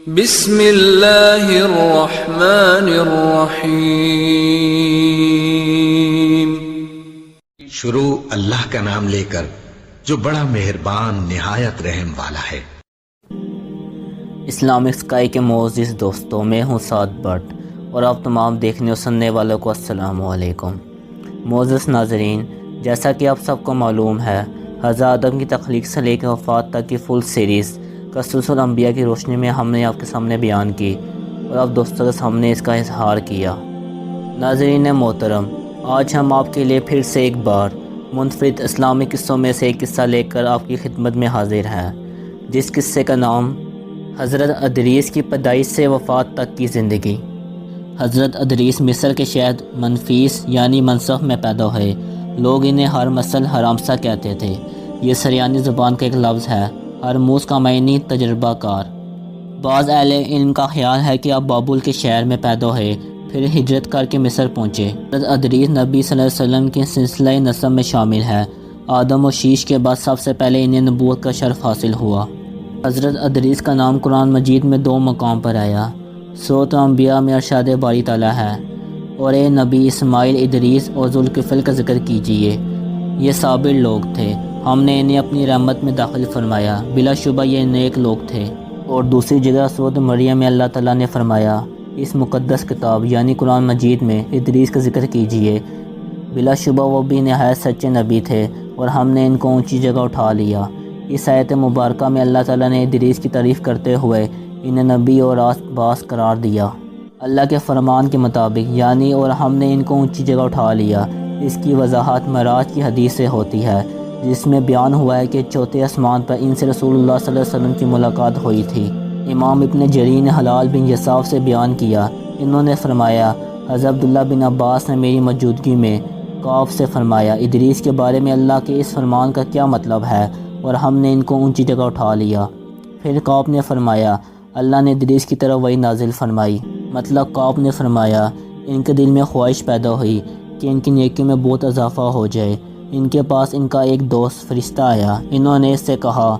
بسم اللہ الرحمن الرحیم۔ شروع اللہ کا نام لے کر جو بڑا مہربان نہایت رحم والا ہے۔ اسلامک اسکائی کے معزز دوستوں، میں ہوں سعد بٹ اور آپ تمام دیکھنے اور سننے والوں کو السلام علیکم۔ معزز ناظرین، جیسا کہ آپ سب کو معلوم ہے، حضرت آدم کی تخلیق سے لے کے وفات تک کی فل سیریز قصص الانبیاء کی روشنی میں ہم نے آپ کے سامنے بیان کی اور آپ دوستوں کے سامنے اس کا اظہار کیا۔ ناظرین محترم، آج ہم آپ کے لیے پھر سے ایک بار منفرد اسلامی قصوں میں سے ایک قصہ لے کر آپ کی خدمت میں حاضر ہیں، جس قصے کا نام حضرت ادریس کی پیدائش سے وفات تک کی زندگی۔ حضرت ادریس مصر کے شہر منفیس یعنی منصف میں پیدا ہوئے۔ لوگ انہیں ہرمسل حرامسا کہتے تھے۔ یہ سریانی زبان کا ایک لفظ ہے۔ ہرموز کا معنی تجربہ کار۔ بعض اہل علم کا خیال ہے کہ آپ بابل کے شہر میں پیدا ہوئے، پھر ہجرت کر کے مصر پہنچے۔ حضرت ادریس نبی صلی اللہ علیہ وسلم کے سلسلہ نسب میں شامل ہے۔ آدم و شیش کے بعد سب سے پہلے انہیں نبوت کا شرف حاصل ہوا۔ حضرت ادریس کا نام قرآن مجید میں 2 مقام پر آیا۔ سورۃ الانبیاء میں ارشاد باری تعالیٰ ہے، اور اے نبی اسماعیل، ادریس اور ذوالکفل کا ذکر کیجیے، یہ صابر لوگ تھے، ہم نے انہیں اپنی رحمت میں داخل فرمایا، بلا شبہ یہ نیک لوگ تھے۔ اور دوسری جگہ سورۃ مریم میں اللہ تعالیٰ نے فرمایا، اس مقدس کتاب یعنی قرآن مجید میں ادریس کا ذکر کیجیے، بلا شبہ وہ بھی نہایت سچے نبی تھے اور ہم نے ان کو اونچی جگہ اٹھا لیا۔ اس آیت مبارکہ میں اللہ تعالیٰ نے ادریس کی تعریف کرتے ہوئے انہیں نبی اور راست باز قرار دیا۔ اللہ کے فرمان کے مطابق یعنی اور ہم نے ان کو اونچی جگہ اٹھا لیا، اس کی وضاحت معراج کی حدیث سے ہوتی ہے، جس میں بیان ہوا ہے کہ چوتھے آسمان پر ان سے رسول اللہ صلی اللہ علیہ وسلم کی ملاقات ہوئی تھی۔ امام ابن جریر نے حلال بن یساف سے بیان کیا، انہوں نے فرمایا، حضرت عبداللہ بن عباس نے میری موجودگی میں کعب سے فرمایا، ادریس کے بارے میں اللہ کے اس فرمان کا کیا مطلب ہے، اور ہم نے ان کو اونچی جگہ اٹھا لیا۔ پھر کعب نے فرمایا، اللہ نے ادریس کی طرف وحی نازل فرمائی۔ مطلب کعب نے فرمایا، ان کے دل میں خواہش پیدا ہوئی کہ ان کی نیکیوں میں بہت اضافہ ہو جائے۔ ان کے پاس ان کا ایک دوست فرشتہ آیا، انہوں نے اس سے کہا،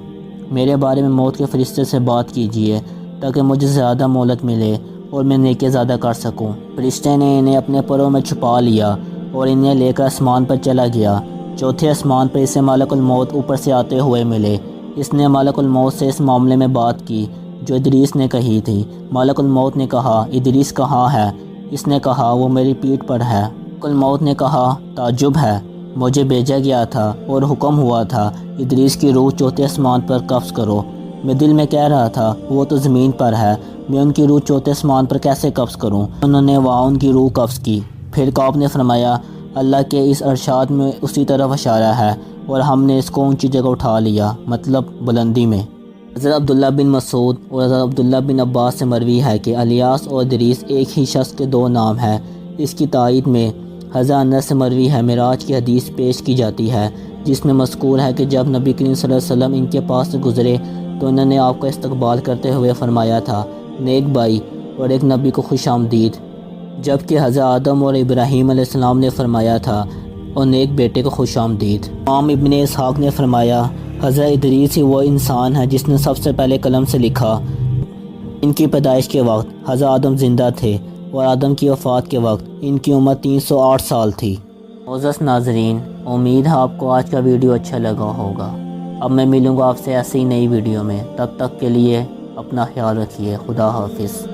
میرے بارے میں موت کے فرشتے سے بات کیجیے تاکہ مجھے زیادہ مہلت ملے اور میں نیکی زیادہ کر سکوں۔ فرشتے نے انہیں اپنے پروں میں چھپا لیا اور انہیں لے کر آسمان پر چلا گیا۔ چوتھے آسمان پر اسے ملک الموت اوپر سے آتے ہوئے ملے۔ اس نے ملک الموت سے اس معاملے میں بات کی جو ادریس نے کہی تھی۔ ملک الموت نے کہا، ادریس کہاں ہے؟ اس نے کہا، وہ میری پیٹھ پر ہے۔ ملک الموت نے کہا، تعجب ہے، مجھے بھیجا گیا تھا اور حکم ہوا تھا ادریس کی روح چوتھے آسمان پر قبض کرو۔ میں دل میں کہہ رہا تھا، وہ تو زمین پر ہے، میں ان کی روح چوتھے آسمان پر کیسے قبض کروں؟ انہوں نے وہاں ان کی روح قبض کی۔ پھر کعب نے فرمایا، اللہ کے اس ارشاد میں اسی طرف اشارہ ہے اور ہم نے اس کو اونچی جگہ اٹھا لیا، مطلب بلندی میں۔ حضرت عبداللہ بن مسعود اور حضرت عبداللہ بن عباس سے مروی ہے کہ الیاس اور ادریس ایک ہی شخص کے 2 نام ہیں۔ اس کی تائید میں حضرت انس سے مروی ہے، معراج کی حدیث پیش کی جاتی ہے، جس میں مذکور ہے کہ جب نبی کریم صلی اللہ علیہ وسلم ان کے پاس سے گزرے تو انہوں نے آپ کا استقبال کرتے ہوئے فرمایا تھا، نیک بھائی اور ایک نبی کو خوش آمدید، جبکہ حضرت آدم اور ابراہیم علیہ السلام نے فرمایا تھا، اور نیک بیٹے کو خوش آمدید۔ امام ابن اسحاق نے فرمایا، حضرت ادریس ہی وہ انسان ہے جس نے سب سے پہلے قلم سے لکھا۔ ان کی پیدائش کے وقت حضرت آدم زندہ تھے اور آدم کی وفات کے وقت ان کی عمر 308 سال تھی۔ معزز ناظرین، امید ہے آپ کو آج کا ویڈیو اچھا لگا ہوگا۔ اب میں ملوں گا آپ سے ایسی نئی ویڈیو میں، تب تک کے لیے اپنا خیال رکھیے۔ خدا حافظ۔